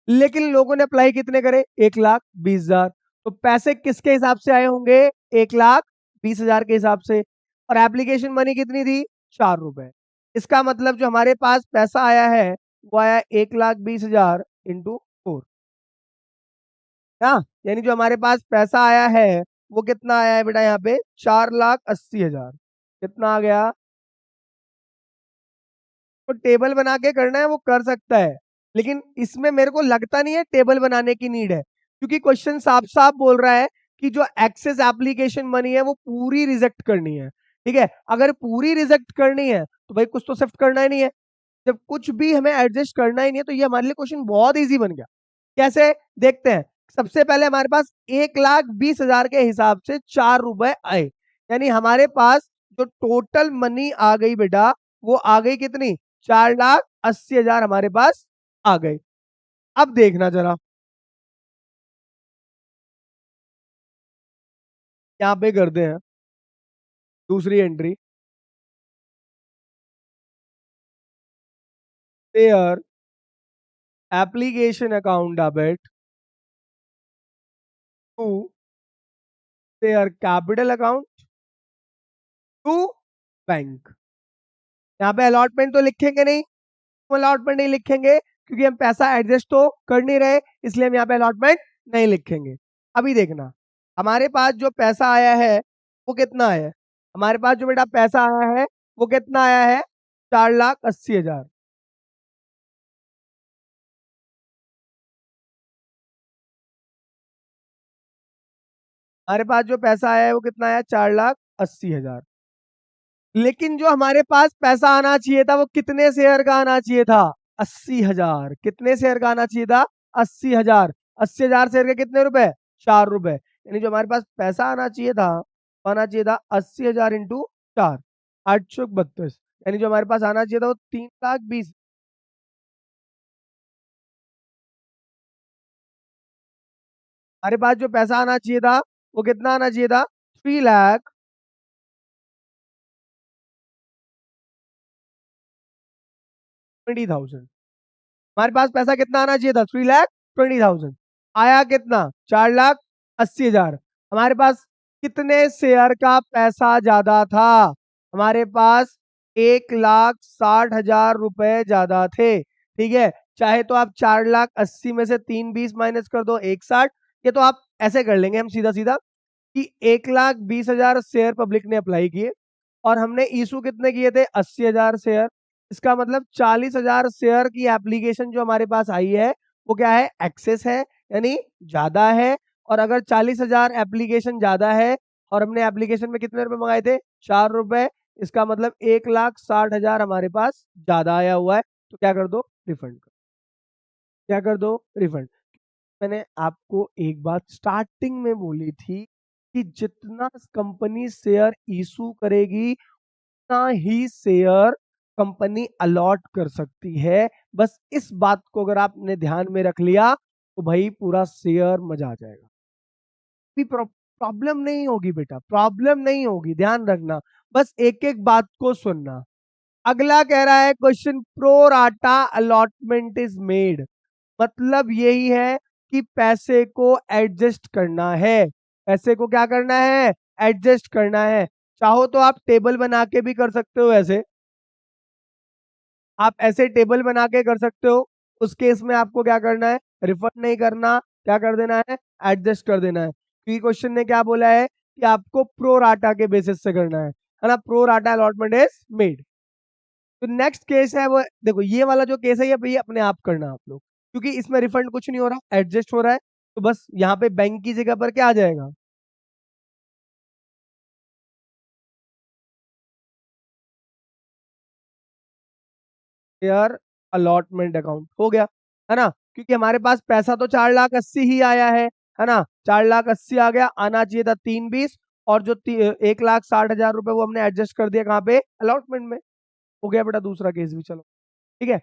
लेकिन लोगों ने अप्लाई कितने करे? 1,20,000। तो पैसे किसके हिसाब से आए होंगे? 1,20,000 के हिसाब से। और एप्लीकेशन मनी कितनी थी? 4 रुपए। इसका मतलब जो हमारे पास पैसा आया है वो आया 1,20,000 इंटू 4। हाँ, यानी जो हमारे पास पैसा आया है वो कितना आया है बेटा? यहाँ पे 4,80,000। कितना आ गया? तो टेबल बना के करना है वो कर सकता है, लेकिन इसमें मेरे को लगता नहीं है टेबल बनाने की नीड है, क्योंकि क्वेश्चन साफ साफ बोल रहा है कि जो एक्सेस एप्लीकेशन मनी है वो पूरी रिजेक्ट करनी है। ठीक है, अगर पूरी रिजेक्ट करनी है तो भाई कुछ तो शिफ्ट करना ही नहीं है। जब कुछ भी हमें एडजस्ट करना ही नहीं है तो ये हमारे लिए क्वेश्चन बहुत इजी बन गया। कैसे, देखते हैं। सबसे पहले हमारे पास 1,20,000 के हिसाब से 4 रुपए आए, यानी हमारे पास जो टोटल मनी आ गई बेटा वो आ गई कितनी, 4,80,000 हमारे पास आ गई। अब देखना जरा, यहाँ पे करते हैं दूसरी entry, there application account debit to there capital account to bank. यहाँ पे अलॉटमेंट तो लिखेंगे नहीं, अलॉटमेंट नहीं लिखेंगे क्योंकि हम पैसा एडजस्ट तो कर नहीं रहे, इसलिए हम यहाँ पे अलॉटमेंट नहीं लिखेंगे। अभी देखना, हमारे पास जो पैसा आया है वो कितना है, हमारे पास जो बेटा पैसा आया है वो कितना आया है, 4,80,000। हमारे पास जो पैसा आया है वो कितना आया, 4,80,000। लेकिन जो हमारे पास पैसा आना चाहिए था वो कितने शेयर का आना चाहिए था, 80,000। कितने शेयर का आना चाहिए था, 80,000। 80,000 शेयर के कितने रुपए, 4 रुपए। यानी जो हमारे पास पैसा आना चाहिए था वो आना चाहिए था 80,000 इंटू 4, 832। यानी जो हमारे पास आना चाहिए था वो 3,20,000। हमारे पास जो पैसा आना चाहिए था वो कितना आना चाहिए था, 3,20,000। हमारे पास पैसा कितना आना चाहिए था, 3,20,000। आया कितना, 4,80,000। हमारे पास कितने शेयर का पैसा ज्यादा था, हमारे पास 1,60,000 रुपए ज्यादा थे। ठीक है, चाहे तो आप 4,80,000 में से 3,20 माइनस कर दो, 1,60। ये तो आप ऐसे कर लेंगे हम सीधा सीधा कि 1,20,000 शेयर पब्लिक ने अप्लाई किए और हमने इशू कितने किए थे, 80,000 शेयर। इसका मतलब 40,000 शेयर की एप्लीकेशन जो हमारे पास आई है वो क्या है, एक्सेस है, यानी ज्यादा है। और अगर 40,000 एप्लीकेशन ज्यादा है और हमने एप्लीकेशन में कितने रुपए मंगाए थे, 4 रुपए, इसका मतलब 1,60,000 हमारे पास ज्यादा आया हुआ है। तो क्या कर दो, रिफंड कर, क्या कर दो, रिफंड। मैंने आपको एक बात स्टार्टिंग में बोली थी कि जितना कंपनी शेयर इशू करेगी उतना ही शेयर कंपनी अलॉट कर सकती है। बस इस बात को अगर आपने ध्यान में रख लिया तो भाई पूरा शेयर मजा आ जाएगा। भी प्रॉब्लम नहीं होगी बेटा, प्रॉब्लम नहीं होगी, ध्यान रखना। बस एक एक बात को सुनना। अगला कह रहा है question, pro rata allotment is made. मतलब यही है कि पैसे को एडजस्ट करना है। पैसे को क्या करना है, एडजस्ट करना है। चाहो तो आप टेबल बना के भी कर सकते हो, ऐसे आप ऐसे टेबल बना के कर सकते हो। उस केस में आपको क्या करना है, रिफंड नहीं करना, क्या कर देना है, एडजस्ट कर देना है। क्योंकि क्वेश्चन ने क्या बोला है कि आपको प्रो राटा के बेसिस से करना है ना, pro rata allotment is made. तो नेक्स्ट केस है वो, देखो ये वाला जो केस है ये भैया अपने आप करना आप लोग, क्योंकि इसमें रिफंड कुछ नहीं हो रहा, एडजस्ट हो रहा है। तो बस यहाँ पे बैंक की जगह पर क्या आ जाएगा, शेयर अलॉटमेंट अकाउंट हो गया, है ना। क्योंकि हमारे पास पैसा तो 4,80,000 ही आया है ना। 4,80,000 आ गया, आना चाहिए था 3,20। और जो 1,60,000 रुपए वो हमने एडजस्ट कर दिया कहाँ पे, अलॉटमेंट में। हो गया बेटा दूसरा केस भी, चलो ठीक है।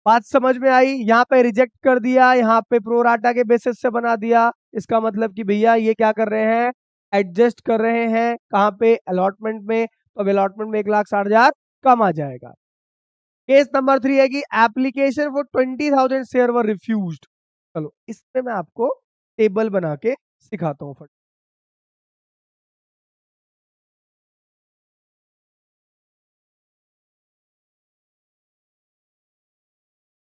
बात समझ में आई, यहाँ पे रिजेक्ट कर दिया, यहाँ पे प्रोराटा के बेसिस से बना दिया। इसका मतलब कि भैया ये क्या कर रहे हैं, एडजस्ट कर रहे हैं कहाँ पे, अलॉटमेंट में। तो अब अलॉटमेंट में 1,60,000 कम आ जाएगा। केस नंबर 3 है कि application for 20,000 share were refused. चलो इसमें मैं आपको टेबल बना के सिखाता हूँ।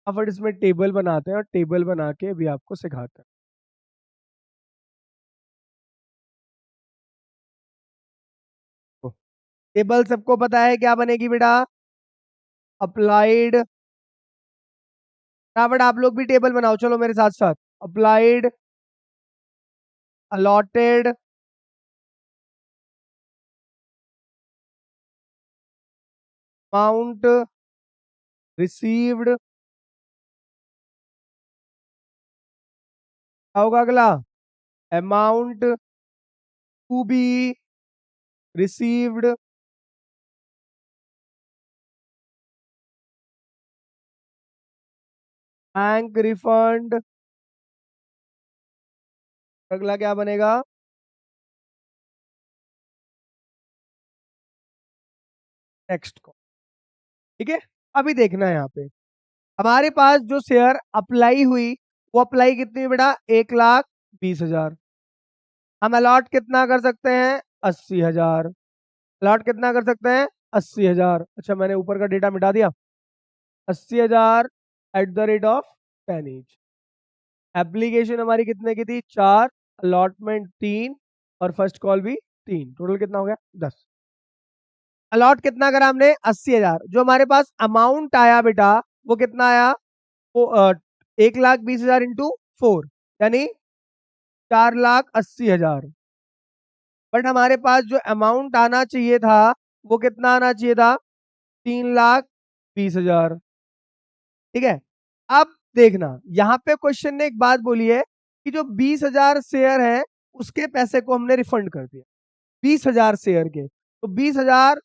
फटाफट इसमें टेबल बनाते हैं और टेबल बना के भी आपको सिखाते हैं। टेबल सबको पता है क्या बनेगी बेटा, अप्लाइड। फटाफट आप लोग भी टेबल बनाओ, चलो मेरे साथ साथ। अप्लाइड अलॉटेड अमाउंट रिसीव्ड, क्या होगा अगला, amount to be received bank refund, अगला क्या बनेगा, नेक्स्ट को। ठीक है, अभी देखना है यहाँ पे हमारे पास जो शेयर अप्लाई हुई, वो अप्लाई कितनी हुई बेटा, 1,20,000। हम अलॉट कितना कर सकते हैं, 80,000। अलॉट कितना कर सकते हैं, 80,000। अच्छा मैंने ऊपर का डेटा मिटा दिया, 80,000 eight the rate of 10 each. Application हमारी कितने की थी, 4, अलॉटमेंट 3, और फर्स्ट कॉल भी 3, टोटल कितना हो गया, 10। अलॉट कितना करा हमने, 80,000। जो हमारे पास अमाउंट आया बेटा, वो कितना आया, वो 1,20,000 इंटू 4, यानी 4,80,000। बट हमारे पास जो अमाउंट आना चाहिए था, वो कितना आना चाहिए था, 3,20,000। ठीक है, अब देखना यहाँ पे क्वेश्चन ने एक बात बोली है कि जो 20,000 शेयर है, उसके पैसे को हमने रिफंड कर दिया। 20,000 शेयर के, तो 20,000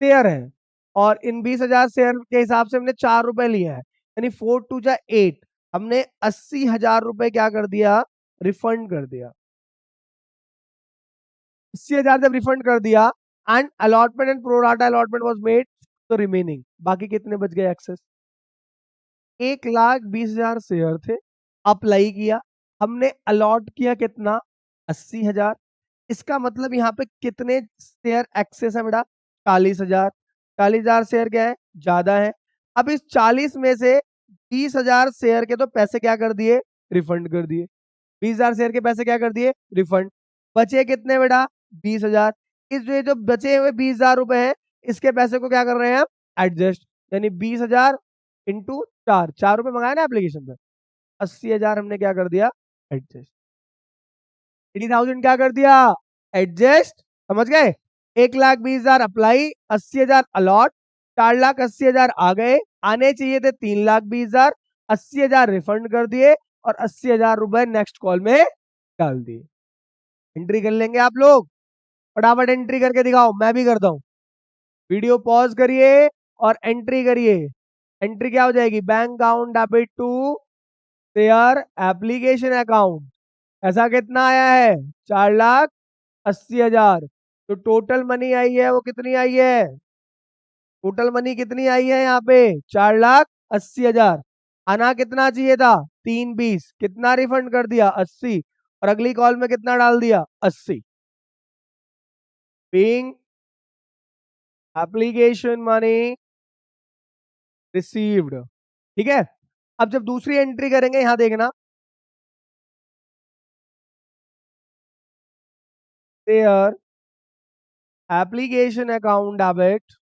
शेयर है, और इन 20,000 शेयर के हिसाब से हमने 4 रुपए लिए हैं, यानी 4 टू जा 8, हमने 80,000 रुपए क्या कर दिया, रिफंड कर दिया। 80,000 जब रिफंड कर दिया, and allotment and pro rata allotment was made, तो रिमेनिंग बाकी कितने बच गए एक्सेस, 1,20,000 शेयर थे, अप्लाई किया, हमने अलॉट किया कितना, 80,000। इसका मतलब यहाँ पे कितने शेयर एक्सेस है बेटा, 40,000। 40,000 शेयर क्या है, ज्यादा है। अब इस 40 में से 20,000 शेयर के तो पैसे क्या कर दिए, रिफंड कर दिए। 20,000 शेयर के पैसे क्या कर दिए, रिफंड। बचे कितने बेटा, 20,000। इस जो बचे हुए 20,000 रुपए हैं, इसके पैसे को क्या कर रहे हैं हम, एडजस्ट, यानी 20,000 इंटू 4 रुपए मंगाए ना एप्लीकेशन पे, 80,000 हमने क्या कर दिया, एडजस्ट। 80,000 क्या कर दिया, एडजस्ट, समझ गए। 1,20,000 अप्लाई, 80,000 अलॉट, 4,80,000 आ गए, आने चाहिए थे 3,20,000, 80,000 रिफंड कर दिए, और 80,000 रुपए नेक्स्ट कॉल में डाल दिए। एंट्री कर लेंगे आप लोग, फटाफट एंट्री करके दिखाओ, मैं भी करता हूं। वीडियो पॉज करिए और एंट्री करिए। एंट्री क्या हो जाएगी, bank account debit to share application account. ऐसा कितना आया है, 4,80,000। तो टोटल मनी आई है वो कितनी आई है, टोटल मनी कितनी आई है यहाँ पे, 4,80,000। आना कितना चाहिए था, 3,20, कितना रिफंड कर दिया, 80, और अगली कॉल में कितना डाल दिया, 80। Being application money received. ठीक है, अब जब दूसरी एंट्री करेंगे, यहां देखना, share application account debit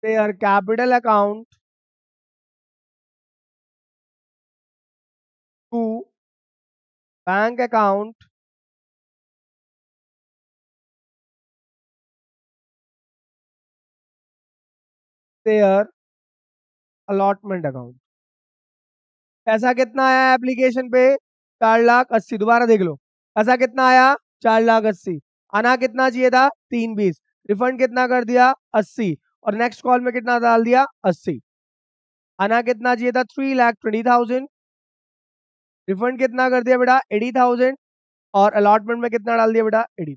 share capital account to bank account share allotment account. पैसा कितना आया एप्लीकेशन पे, 4,80,000। दोबारा देख लो, पैसा कितना आया, 4,80,000। आना कितना चाहिए था, 3,20। रिफंड कितना कर दिया, 80, और नेक्स्ट कॉल में कितना डाल दिया, 80। आना कितना चाहिए था, 3,20,000। रिफंड कितना कर दिया बेटा, 80,000, और अलॉटमेंट में कितना डाल दिया बेटा, 80।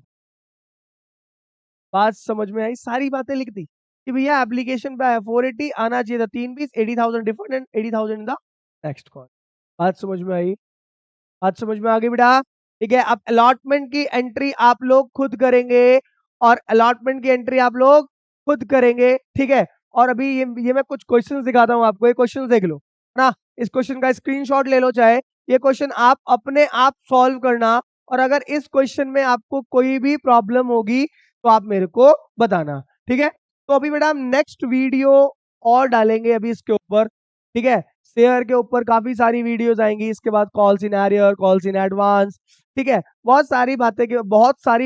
बात समझ में आई, सारी बातें लिख दी कि भैया एप्लीकेशन पे आया 480, आना चाहिए था 3,20, 80,000 refund and 80,000 in the next call. बात समझ में आई, बात समझ में आ गई बेटा। ठीक है, अब अलॉटमेंट की एंट्री आप लोग खुद करेंगे, और अलॉटमेंट की एंट्री आप लोग खुद करेंगे। ठीक है, और अभी ये मैं कुछ क्वेश्चंस दिखाता हूं आपको, ये क्वेश्चंस देख लो ना, इस क्वेश्चन का स्क्रीनशॉट ले लो, चाहे ये क्वेश्चन आप अपने आप सॉल्व करना, और अगर इस क्वेश्चन में आपको कोई भी प्रॉब्लम होगी तो आप मेरे को बताना। ठीक है, तो अभी बेटा हम नेक्स्ट वीडियो और डालेंगे अभी इसके ऊपर। ठीक है, शेयर के ऊपर काफी सारी वीडियोस आएंगी, इसके बाद calls in arrear, calls in advance, ठीक है। बहुत सारी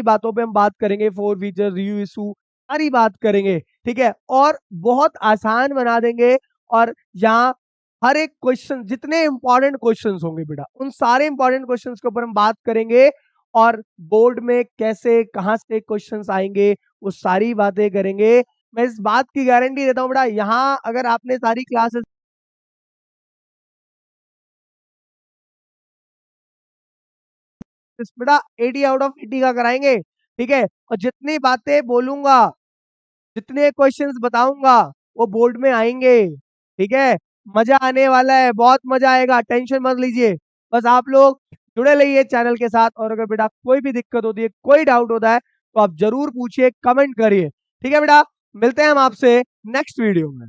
बातों पे हम बात करेंगे, फोर फीचर, रिव्यू इशू, सारी बात करेंगे, ठीक है। और बहुत आसान बना देंगे। और यहाँ हर एक क्वेश्चन, जितने इंपॉर्टेंट क्वेश्चंस होंगे बेटा, उन सारे इंपॉर्टेंट क्वेश्चंस के ऊपर हम बात करेंगे। और बोर्ड में कैसे कहाँ से क्वेश्चंस आएंगे वो सारी बातें करेंगे। मैं इस बात की गारंटी देता हूँ बेटा, यहाँ अगर आपने सारी क्लासेस बेटा 80 आउट ऑफ 80 का कराएंगे, ठीक है। और जितनी बातें बोलूंगा, जितने क्वेश्चंस बताऊंगा, वो बोर्ड में आएंगे, ठीक है। मजा आने वाला है, बहुत मजा आएगा, टेंशन मत लीजिए। बस आप लोग जुड़े रहिए चैनल के साथ। और अगर बेटा कोई भी दिक्कत होती है, कोई डाउट होता है, तो आप जरूर पूछिए, कमेंट करिए, ठीक है बेटा। मिलते हैं हम आपसे नेक्स्ट वीडियो में।